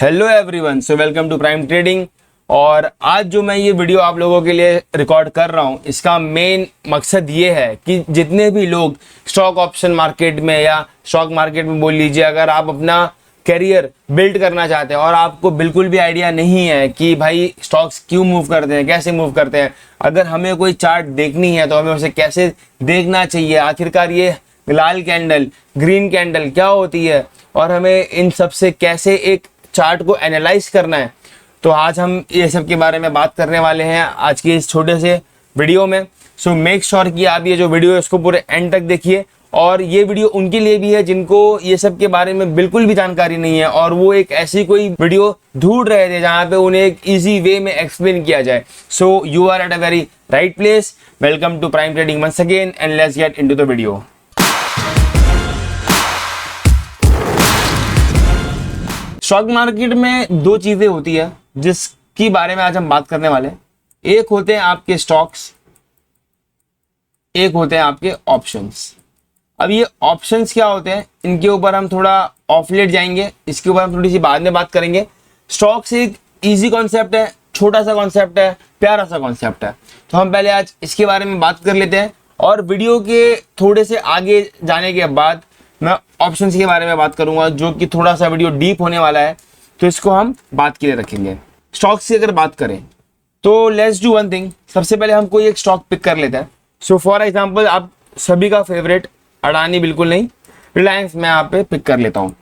Hello everyone, so welcome to Prime Trading. और आज जो मैं ये वीडियो आप लोगों के लिए रिकॉर्ड कर रहा हूँ, इसका मेन मकसद ये है कि जितने भी लोग स्टॉक ऑप्शन मार्केट में या स्टॉक मार्केट में बोल लीजिए, अगर आप अपना करियर बिल्ड करना चाहते हैं और आपको बिल्कुल भी आइडिया नहीं है कि भाई स्टॉक्स क्यों मूव करते हैं, कैसे मूव करते हैं, अगर हमें कोई चार्ट देखनी है तो हमें उसे कैसे देखना चाहिए, आखिरकार ये लाल कैंडल, ग्रीन कैंडल क्या होती है और हमें इन सब से कैसे एक चार्ट को एनालाइज करना है, तो आज हम ये सब के बारे में बात करने वाले हैं आज की इस छोटे से वीडियो में। सो मेक श्योर कि आप ये जो वीडियो है उसको पूरे एंड तक देखिए। और ये वीडियो उनके लिए भी है जिनको ये सब के बारे में बिल्कुल भी जानकारी नहीं है और वो एक ऐसी कोई वीडियो ढूंढ रहे थे जहाँ पे उन्हें एक ईजी वे में एक्सप्लेन किया जाए। So you are at a very right place. Welcome to Prime Trading once again and let's get into the video. Stock market में दो चीजें होती है जिसकी बारे में आज हम बात करने वाले हैं। एक होते हैं आपके स्टॉक्स, एक होते हैं आपके ऑप्शंस। अब ये ऑप्शंस क्या होते हैं, इनके ऊपर हम थोड़ा ऑफ लेट जाएंगे, इसके ऊपर हम थोड़ी सी बाद में बात करेंगे। स्टॉक्स एक इजी कॉन्सेप्ट है, छोटा सा कॉन्सेप्ट है, प्यारा सा कॉन्सेप्ट है, तो हम पहले आज इसके बारे में बात कर लेते हैं और वीडियो के थोड़े से आगे जाने के बाद मैं ऑप्शंस के बारे में बात करूंगा, जो कि थोड़ा सा वीडियो डीप होने वाला है, तो इसको हम बात के लिए रखेंगे। स्टॉक्स की अगर बात करें तो लेट्स डू वन थिंग। सबसे पहले हम कोई एक स्टॉक पिक कर लेते हैं। सो फॉर एग्जांपल आप सभी का फेवरेट अडानी, बिल्कुल नहीं, रिलायंस मैं यहाँ पे पिक कर लेता हूँ।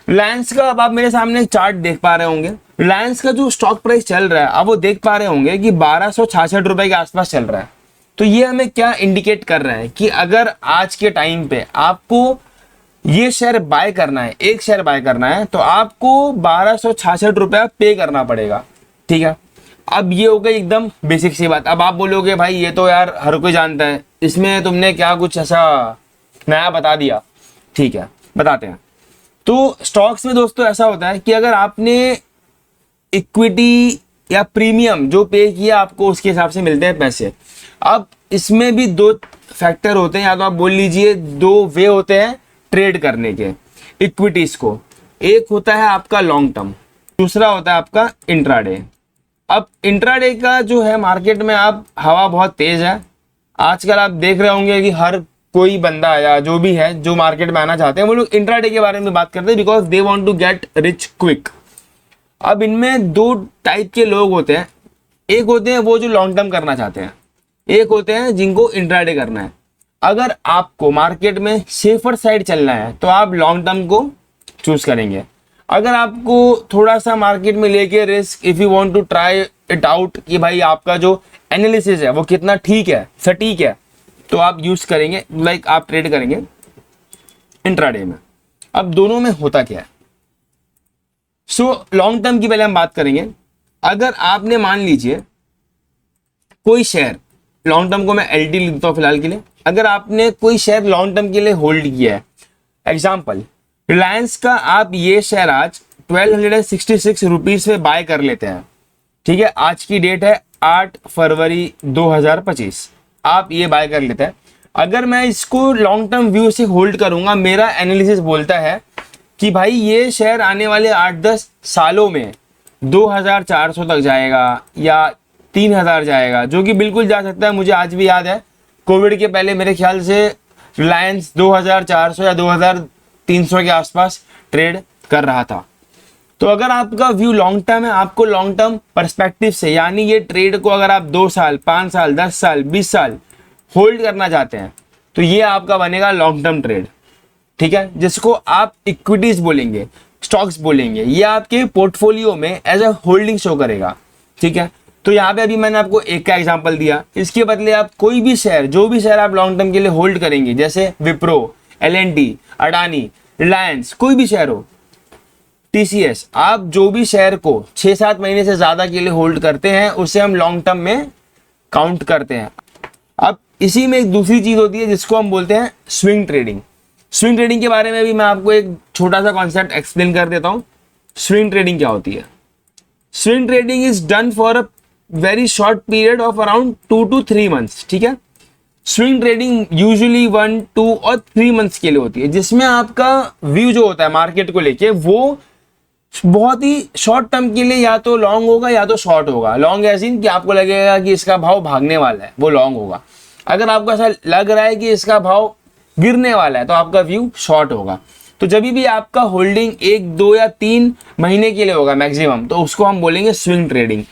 रिलायंस का अब आप मेरे सामने चार्ट देख पा रहे होंगे। रिलायंस का जो स्टॉक प्राइस चल रहा है, अब वो देख पा रहे होंगे कि 1266 रुपए के आसपास चल रहा है। तो ये हमें क्या इंडिकेट कर रहा है कि अगर आज के टाइम पे आपको ये शेयर बाय करना है, एक शेयर बाय करना है, तो आपको 1266 रुपया पे करना पड़ेगा। ठीक है, अब ये हो गई एकदम बेसिक सी बात। अब आप बोलोगे भाई ये तो यार हर कोई जानता है, इसमें तुमने क्या कुछ ऐसा नया बता दिया। ठीक है, बताते हैं। तो स्टॉक्स में दोस्तों ऐसा होता है कि अगर आपने इक्विटी या प्रीमियम जो पे किया, आपको उसके हिसाब से मिलते हैं पैसे। अब इसमें भी दो फैक्टर होते हैं, या तो आप बोल लीजिए दो वे होते हैं ट्रेड करने के इक्विटीज को। एक होता है आपका लॉन्ग टर्म, दूसरा होता है आपका इंट्राडे। अब इंट्राडे का जो है मार्केट में आप हवा बहुत तेज है आजकल। आप देख रहे होंगे कि हर कोई बंदा या जो भी है जो मार्केट में आना चाहते हैं वो लोग इंट्राडे के बारे में बात करते हैं, because they want to get rich quick. अब इनमें दो टाइप के लोग होते हैं। एक होते हैं वो जो लॉन्ग टर्म करना चाहते हैं, एक होते हैं जिनको इंट्राडे करना है। अगर आपको मार्केट में सेफर साइड चलना है तो आप लॉन्ग टर्म को चूज करेंगे। अगर आपको थोड़ा सा मार्केट में लेके risk, if you want to try it out कि भाई आपका जो एनालिसिस है वो कितना ठीक है, सटीक है, तो आप यूज करेंगे, लाइक आप ट्रेड करेंगे इंट्राडे में। अब दोनों में होता क्या है? सो लॉन्ग टर्म की पहले हम बात करेंगे। अगर आपने मान लीजिए कोई शेयर, लॉन्ग टर्म को मैं एलटी लिखता हूं फिलहाल के लिए, अगर आपने कोई शेयर लॉन्ग टर्म के लिए होल्ड किया है, एग्जांपल रिलायंस का, आप ये शेयर आज 1266 रुपीज पे बाय कर लेते हैं। ठीक है, आज की डेट है 8 फरवरी 2025, आप ये बाय कर लेते हैं। अगर मैं इसको लॉन्ग टर्म व्यू से होल्ड करूंगा, मेरा एनालिसिस बोलता है कि भाई ये शेयर आने वाले 8-10 सालों में 2400 तक जाएगा या 3000 जाएगा, जो कि बिल्कुल जा सकता है। मुझे आज भी याद है कोविड के पहले मेरे ख्याल से रिलायंस 2400 या 2300 के आसपास ट्रेड कर रहा था। तो अगर आपका व्यू लॉन्ग टर्म है, आपको लॉन्ग टर्म पर्सपेक्टिव से, यानी ये ट्रेड को अगर आप 2 साल, 5 साल, 10 साल, 20 साल होल्ड करना चाहते हैं, तो ये आपका बनेगा लॉन्ग टर्म ट्रेड। ठीक है, जिसको आप इक्विटीज बोलेंगे, स्टॉक्स बोलेंगे, ये आपके पोर्टफोलियो में एज अ होल्डिंग शो करेगा। ठीक है, तो यहाँ पे अभी मैंने आपको एक का एग्जांपल दिया। इसके बदले आप कोई भी शेयर, जो भी शेयर आप लॉन्ग टर्म के लिए होल्ड करेंगे, जैसे विप्रो, एल&टी, अडानी, रिलायंस, कोई भी शेयर हो, टीसीएस, आप जो भी शेयर को 6-7 महीने से ज्यादा के लिए होल्ड करते हैं उसे हम लॉन्ग टर्म में काउंट करते हैं। अब इसी में एक दूसरी चीज होती है जिसको हम बोलते हैं स्विंग ट्रेडिंग। स्विंग ट्रेडिंग के बारे में भी मैं आपको एक छोटा सा कॉन्सेप्ट एक्सप्लेन कर देता हूं। स्विंग ट्रेडिंग क्या होती है? Swing trading is done for a very short period of around 2 to 3 months। ठीक है, स्विंग ट्रेडिंग यूजुअली 1, 2 और 3 मंथ्स के लिए होती है, जिसमें आपका व्यू जो होता है मार्केट को लेके वो बहुत ही शॉर्ट टर्म के लिए या तो लॉन्ग होगा या तो शॉर्ट होगा। लॉन्ग एज इन कि आपको लगेगा कि इसका भाव भागने वाला है, वो लॉन्ग होगा। अगर आपको ऐसा लग रहा है कि इसका भाव गिरने वाला है तो आपका व्यू शॉर्ट होगा। तो जब भी आपका होल्डिंग 1, 2 या 3 महीने के लिए होगा मैक्सिमम, तो उसको हम बोलेंगे स्विंग ट्रेडिंग।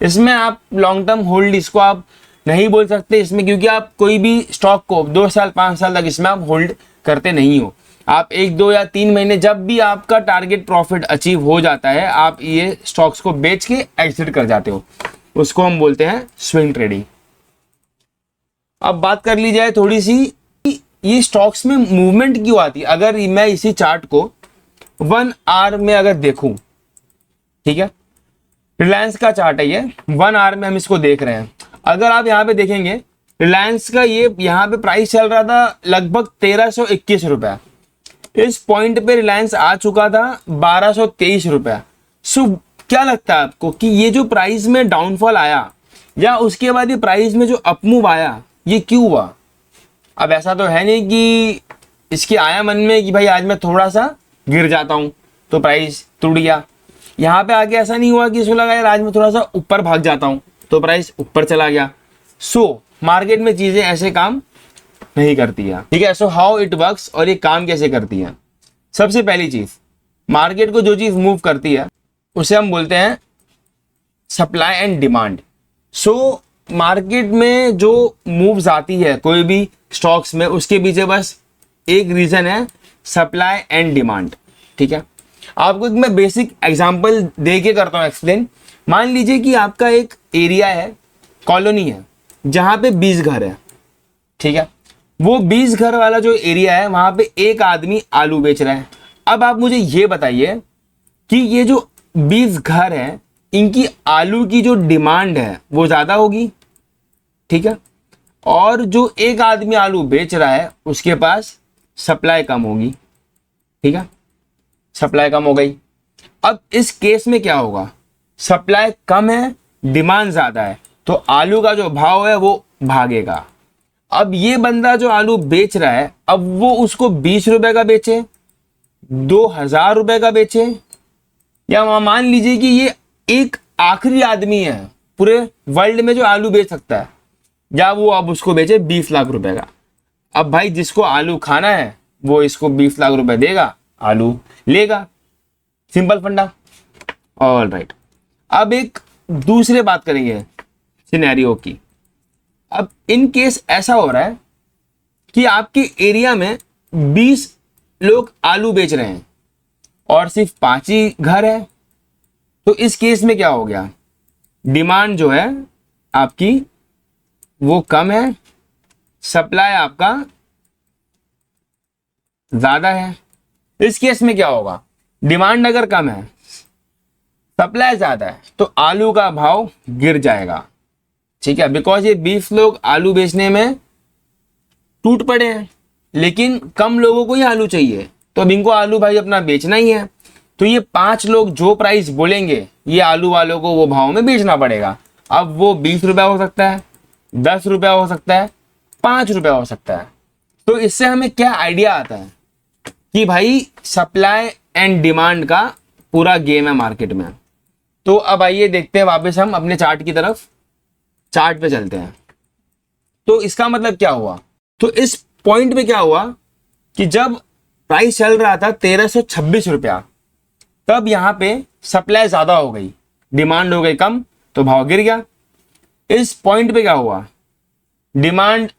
इसमें आप लॉन्ग टर्म होल्ड इसको आप नहीं बोल सकते इसमें, क्योंकि आप कोई भी स्टॉक को 2 साल 5 साल तक इसमें आप होल्ड करते नहीं हो। आप 1, 2 या 3 महीने, जब भी आपका टारगेट प्रॉफिट अचीव हो जाता है, आप ये स्टॉक्स को बेच के एग्जिट कर जाते हो, उसको हम बोलते हैं स्विंग ट्रेडिंग। अब बात कर ली जाए थोड़ी सी, ये स्टॉक्स में मूवमेंट क्यों आती है। अगर मैं इसी चार्ट को 1 आवर में अगर देखूं, ठीक है, रिलायंस का चार्ट है ये, 1 आवर में हम इसको देख रहे हैं। अगर आप यहाँ पे देखेंगे, रिलायंस का ये यहाँ पे प्राइस चल रहा था लगभग 1321 रुपया। इस पॉइंट पे रिलायंस आ चुका था 1223 रुपया। सो क्या लगता है आपको कि ये जो प्राइस में डाउनफॉल आया या उसके बाद ये प्राइस में जो अपमूव आया, ये क्यों हुआ। अब ऐसा तो है नहीं कि इसके आया मन में कि भाई आज मैं थोड़ा सा गिर जाता हूं तो प्राइस टूट गया। यहाँ पे आके ऐसा नहीं हुआ कि इसको लगा यार आज मैं थोड़ा सा ऊपर भाग जाता हूं तो प्राइस ऊपर चला गया। सो मार्केट में चीजें ऐसे काम नहीं करती है, ठीक है। सो हाउ इट वर्क्स, और ये काम कैसे करती है। सबसे पहली चीज, मार्केट को जो चीज मूव करती है उसे हम बोलते हैं supply and demand. So market में जो मूव्स आती है कोई भी स्टॉक्स में, उसके पीछे बस एक रीजन है, सप्लाई एंड डिमांड, ठीक है। आपको एक मैं बेसिक एग्जांपल दे के करता हूं एक्सप्लेन। मान लीजिए कि आपका एक एरिया है, कॉलोनी है, जहां पे 20 घर है, ठीक है। वो 20 घर वाला जो एरिया है, वहां पे एक आदमी आलू बेच रहा है। अब आप मुझे ये बताइए कि ये जो 20 घर है, इनकी आलू की जो डिमांड है वो ज्यादा होगी, ठीक है, और जो एक आदमी आलू बेच रहा है उसके पास सप्लाई कम होगी, ठीक है, सप्लाई कम हो गई। अब इस केस में क्या होगा, सप्लाई कम है, डिमांड ज्यादा है, तो आलू का जो भाव है वो भागेगा। अब ये बंदा जो आलू बेच रहा है, अब वो उसको 20 रुपए का बेचे, 2000 रुपए का बेचे, या मान लीजिए कि ये एक आखिरी आदमी है पूरे वर्ल्ड में जो आलू बेच सकता है, या वो अब उसको बेचे 20 लाख रुपए का। अब भाई जिसको आलू खाना है वो इसको 20 लाख रुपए देगा, आलू लेगा, सिंपल फंडा। ऑल राइट, अब एक दूसरे बात करेंगे सिनेरियो की। अब इन केस ऐसा हो रहा है कि आपके एरिया में 20 लोग आलू बेच रहे हैं और सिर्फ 5 ही घर है, तो इस केस में क्या हो गया, डिमांड जो है आपकी वो कम है, सप्लाई आपका ज्यादा है। इस केस में क्या होगा, डिमांड अगर कम है, सप्लाई ज्यादा है, तो आलू का भाव गिर जाएगा, ठीक है, बिकॉज ये 20 लोग आलू बेचने में टूट पड़े हैं, लेकिन कम लोगों को ही आलू चाहिए, तो अब इनको आलू भाई अपना बेचना ही है, तो ये 5 लोग जो प्राइस बोलेंगे ये आलू वालों को वो भाव में बेचना पड़ेगा। अब वो 20 रुपया हो सकता है, 10 रुपया हो सकता है, 5 रुपया हो सकता है। तो इससे हमें क्या आइडिया आता है कि भाई सप्लाई एंड डिमांड का पूरा गेम है मार्केट में। तो अब आइए देखते हैं वापस हम अपने चार्ट की तरफ, चार्ट पे चलते हैं। तो इसका मतलब क्या हुआ, तो इस पॉइंट पे क्या हुआ कि जब प्राइस चल रहा था 1326 रुपया, तब यहां पे सप्लाई ज्यादा हो गई, डिमांड हो गई कम, तो भाव गिर गया। इस पॉइंट पे क्या हुआ, डिमांड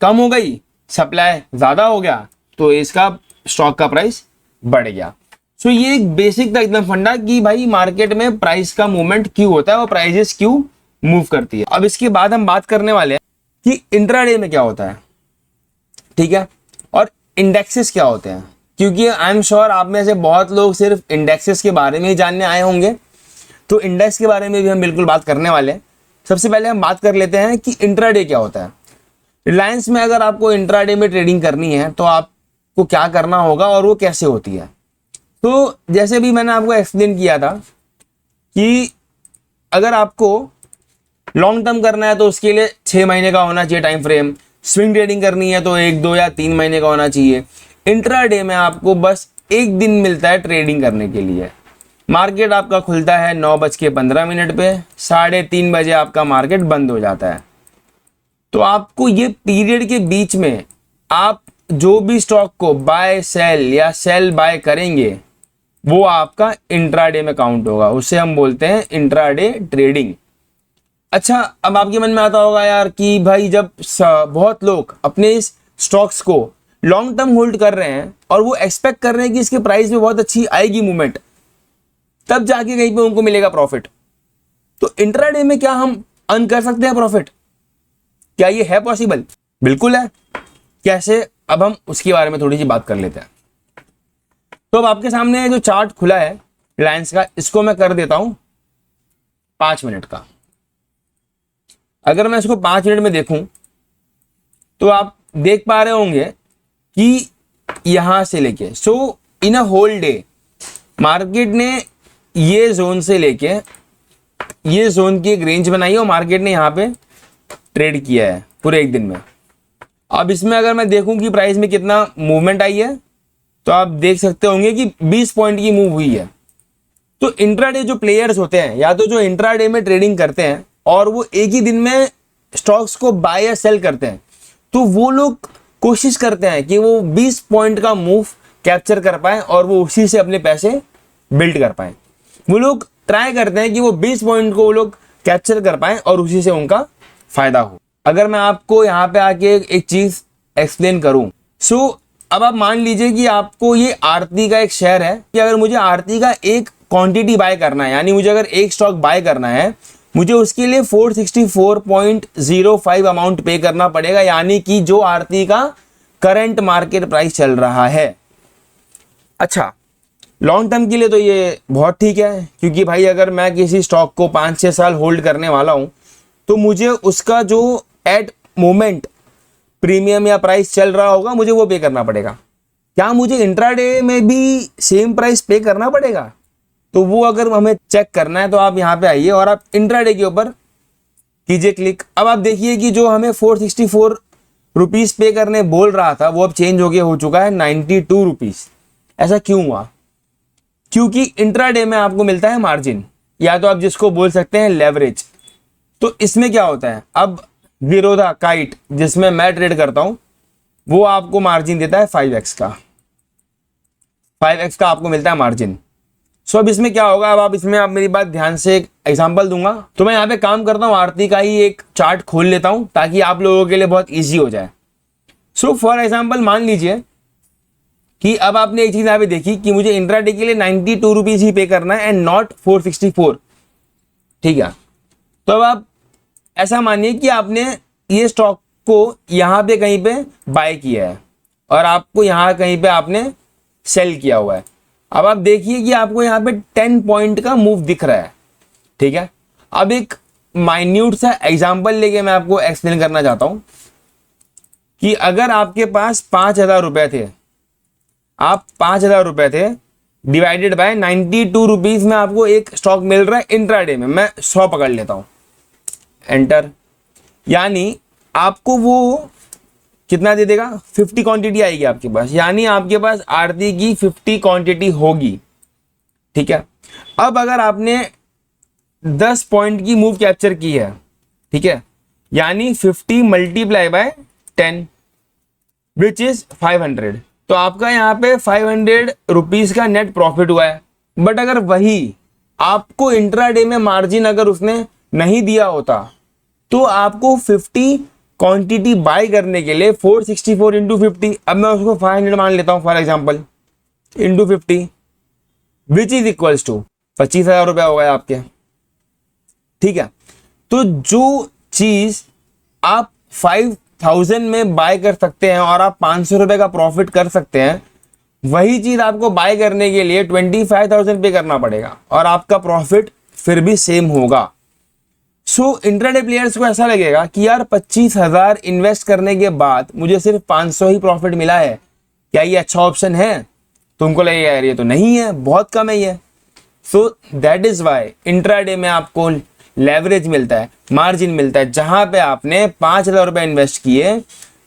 कम हो गई, सप्लाई ज्यादा हो गया, तो इसका स्टॉक का प्राइस बढ़ गया। सो ये एक बेसिक था एकदम फंडा कि भाई मार्केट में प्राइस का मूवमेंट क्यों होता है और प्राइजेस क्यों मूव करती है। अब इसके बाद हम बात करने वाले हैं कि इंट्राडे में क्या होता है, ठीक है, और इंडेक्सेस क्या होते हैं, क्योंकि आई एम श्योर आप में से बहुत लोग सिर्फ इंडेक्सेस के बारे में ही जानने आए होंगे, तो इंडेक्स के बारे में भी हम बिल्कुल बात करने वाले हैं। सबसे पहले हम बात कर लेते हैं कि इंट्राडे क्या होता है। रिलायंस में अगर आपको इंट्राडे में ट्रेडिंग करनी है तो आपको क्या करना होगा और वो कैसे होती है। तो जैसे भी मैंने आपको एक्सप्लेन किया था कि अगर आपको लॉन्ग टर्म करना है तो उसके लिए 6 महीने का होना चाहिए टाइम फ्रेम, स्विंग ट्रेडिंग करनी है तो 1, 2 या 3 महीने का होना चाहिए। इंट्राडे में आपको बस 1 दिन मिलता है ट्रेडिंग करने के लिए, मार्केट आपका खुलता है 9:15 पे, 3:30 बजे आपका मार्केट बंद हो जाता है। तो आपको ये पीरियड के बीच में आप जो भी स्टॉक को बाय सेल या सेल बाय करेंगे वो आपका इंट्राडे में काउंट होगा, उसे हम बोलते हैं इंट्राडे ट्रेडिंग। अच्छा, अब आपके मन में आता होगा यार कि भाई जब बहुत लोग अपने इस स्टॉक्स को लॉन्ग टर्म होल्ड कर रहे हैं और वो एक्सपेक्ट कर रहे हैं कि इसके प्राइस में बहुत अच्छी आएगी मूवमेंट, तब जाके कहीं पे उनको मिलेगा प्रॉफिट, तो इंट्राडे में क्या हम अर्न कर सकते हैं प्रॉफिट? क्या ये है पॉसिबल? बिल्कुल है। कैसे? अब हम उसके बारे में थोड़ी सी बात कर लेते हैं। तो अब आपके सामने जो चार्ट खुला है रिलायंस का, इसको मैं कर देता हूं 5 मिनट का। अगर मैं इसको 5 मिनट में देखूं तो आप देख पा रहे होंगे कि यहां से लेके इन अ होल डे मार्केट ने ये जोन से लेके ये जोन की एक रेंज बनाई है और मार्केट ने यहां पे ट्रेड किया है पूरे एक दिन में। अब इसमें अगर मैं देखूं कि प्राइस में कितना मूवमेंट आई है तो आप देख सकते होंगे कि 20 पॉइंट की मूव हुई है। तो इंट्राडे जो प्लेयर्स होते हैं या तो जो इंट्राडे में ट्रेडिंग करते हैं और वो एक ही दिन में स्टॉक्स को बाय या सेल करते हैं, तो वो लोग कोशिश करते हैं कि वो 20 पॉइंट का मूव कैप्चर कर पाए और वो उसी से अपने पैसे बिल्ड कर पाए। वो लोग ट्राई करते हैं कि वो 20 पॉइंट को वो लोग कैप्चर कर पाए और उसी से उनका फायदा हो। अगर मैं आपको यहाँ पे आके एक चीज एक्सप्लेन करूं, अब आप मान लीजिए कि आपको ये आरती का एक शेयर है कि अगर मुझे आरती का एक क्वांटिटी बाय करना है, यानी मुझे अगर एक स्टॉक बाय करना है, मुझे उसके लिए 464.05 अमाउंट पे करना पड़ेगा, यानी कि जो आरती का करंट मार्केट प्राइस चल रहा है। अच्छा, लॉन्ग टर्म के लिए तो ये बहुत ठीक है, क्योंकि भाई अगर मैं किसी स्टॉक को 5-6 साल होल्ड करने वाला हूं तो मुझे उसका जो एट मोमेंट प्रीमियम या प्राइस चल रहा होगा मुझे वो पे करना पड़ेगा। क्या मुझे इंट्राडे में भी सेम प्राइस पे करना पड़ेगा? तो वो अगर हमें चेक करना है तो आप यहाँ पे आइए और आप इंट्राडे के ऊपर कीजिए क्लिक। अब आप देखिए कि जो हमें 464 रुपीज पे करने बोल रहा था वो अब चेंज हो चुका है 92 रुपीज। ऐसा क्यों हुआ? क्योंकि इंट्राडे में आपको मिलता है मार्जिन, या तो आप जिसको बोल सकते हैं लेवरेज। तो इसमें क्या होता है, अब विरोधा काइट जिसमें मैं ट्रेड करता हूं वो आपको मार्जिन देता है 5x का, 5x का आपको मिलता है मार्जिन। अब इसमें क्या होगा, अब आप इसमें आप मेरी बात ध्यान से एक एग्जांपल दूंगा। तो मैं यहाँ पे काम करता हूँ, आरती का ही एक चार्ट खोल लेता हूं ताकि आप लोगों के लिए बहुत ईजी हो जाए। फॉर एग्जाम्पल मान लीजिए कि अब आपने एक चीज यहाँ पे देखी कि मुझे इंट्राडे के लिए 92 रुपीज ही पे करना है एंड नॉट 464, ठीक है। तो अब आप ऐसा मानिए कि आपने ये स्टॉक को यहां पे कहीं पे बाय किया है और आपको यहां कहीं पे आपने सेल किया हुआ है। अब आप देखिए कि आपको यहां पे 10 पॉइंट का मूव दिख रहा है, ठीक है। अब एक माइन्यूट सा एग्जांपल लेके मैं आपको एक्सप्लेन करना चाहता हूं कि अगर आपके पास 5,000 रुपए थे, आप 5,000 रुपए थे डिवाइडेड बाय 92 रुपीज में आपको एक स्टॉक मिल रहा है इंट्राडे में, मैं 100 पकड़ लेता हूं, एंटर, यानी आपको वो कितना दे देगा, 50 क्वांटिटी आएगी आपके पास, यानी आपके पास आरती की 50 क्वांटिटी होगी, ठीक है। अब अगर आपने 10 पॉइंट की मूव कैप्चर की है, ठीक है, यानी 50 मल्टीप्लाई बाय 10 विच इज 500, तो आपका यहाँ पे 500 रुपीज का नेट प्रॉफिट हुआ है। बट अगर वही आपको इंट्राडे में मार्जिन अगर उसने नहीं दिया होता तो आपको 50 क्वांटिटी बाय करने के लिए 464 इंटू 50, अब मैं उसको 500 मान लेता हूं for example, into 50 which is equals to 25,000 रुपया हो गया आपके, ठीक है। तो जो चीज आप 5,000 में बाय कर सकते हैं और आप 500 रुपए का प्रॉफिट कर सकते हैं, वही चीज आपको बाय करने के लिए 25,000 पे करना पड़ेगा और आपका प्रॉफिट फिर भी सेम होगा। इंट्राडे प्लेयर्स को ऐसा लगेगा कि यार 25,000 इन्वेस्ट करने के बाद मुझे सिर्फ 500 ही प्रॉफिट मिला है, क्या ये अच्छा ऑप्शन है? तुमको लगेगा यार ये तो नहीं है, बहुत कम है ये। दैट इज वाई इंट्राडे में आपको लेवरेज मिलता है, मार्जिन मिलता है, जहां पे आपने 5,000 रुपए इन्वेस्ट किए,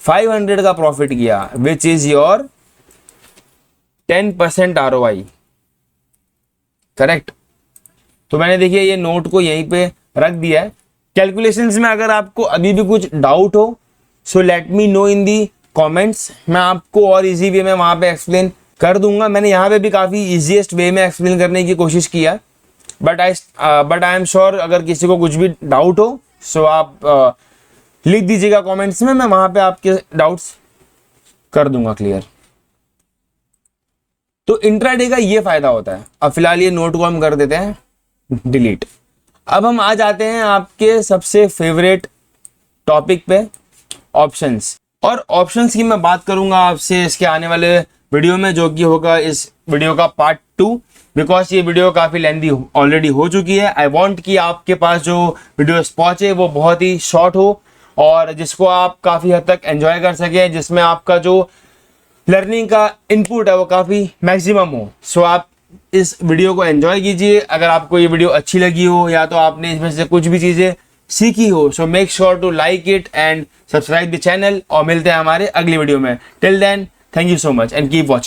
500 का प्रॉफिट किया, which is your 10% ROI। Correct. तो मैंने देखिए ये नोट को यहीं पे रख दिया है। कैलकुलेशंस में अगर आपको अभी भी कुछ डाउट हो सो लेट मी नो इन दी कमेंट्स, मैं आपको और इजी वे में वहां पे एक्सप्लेन कर दूंगा। मैंने यहाँ पे भी काफ़ी इजीएस्ट वे में एक्सप्लेन करने की कोशिश किया, बट आई एम श्योर अगर किसी को कुछ भी डाउट हो सो आप लिख दीजिएगा कमेंट्स में, मैं वहां पे आपके डाउट्स कर दूंगा क्लियर। तो इंट्राडे का ये फायदा होता है। अब फिलहाल ये नोट को हम कर देते हैं डिलीट। अब हम आ जाते हैं आपके सबसे फेवरेट टॉपिक पे, ऑप्शंस। और ऑप्शंस की मैं बात करूंगा आपसे इसके आने वाले वीडियो में, जो कि होगा इस वीडियो का पार्ट 2, बिकॉज ये वीडियो काफ़ी लेंदी ऑलरेडी हो चुकी है। आई वांट कि आपके पास जो वीडियोस पहुंचे वो बहुत ही शॉर्ट हो और जिसको आप काफ़ी हद तक एंजॉय कर सकें, जिसमें आपका जो लर्निंग का इनपुट है वो काफ़ी मैक्सिमम हो। सो आप इस वीडियो को एंजॉय कीजिए। अगर आपको ये वीडियो अच्छी लगी हो या तो आपने इसमें से कुछ भी चीज़ें सीखी हो so make sure to like it and subscribe the channel, और मिलते हैं हमारे अगली वीडियो में। Till then thank you so much and keep watching.